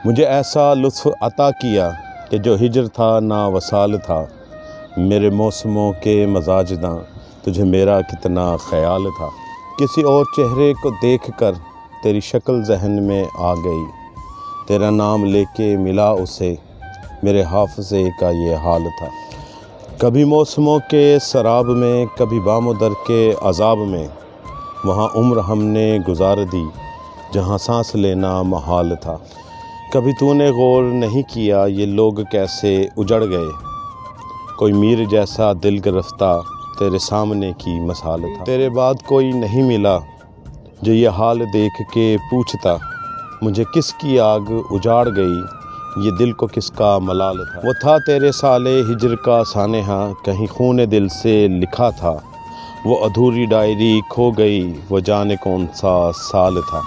مجھے ایسا لطف عطا کیا کہ جو ہجر تھا نہ وصال تھا، میرے موسموں کے مزاج داں تجھے میرا کتنا خیال تھا۔ کسی اور چہرے کو دیکھ کر تیری شکل ذہن میں آ گئی، تیرا نام لے کے ملا اسے، میرے حافظے کا یہ حال تھا۔ کبھی موسموں کے سراب میں، کبھی بام و در کے عذاب میں، وہاں عمر ہم نے گزار دی جہاں سانس لینا محال تھا۔ کبھی تو نے غور نہیں کیا یہ لوگ کیسے اجڑ گئے، کوئی میر جیسا دل گرفتہ تیرے سامنے کی مثال تھا۔ تیرے بعد کوئی نہیں ملا جو یہ حال دیکھ کے پوچھتا، مجھے کس کی آگ اجاڑ گئی، یہ دل کو کس کا ملال تھا۔ وہ تھا تیرے سالے ہجر کا سانحہ، کہیں خون دل سے لکھا تھا، وہ ادھوری ڈائری کھو گئی، وہ جانے کون سا سال تھا۔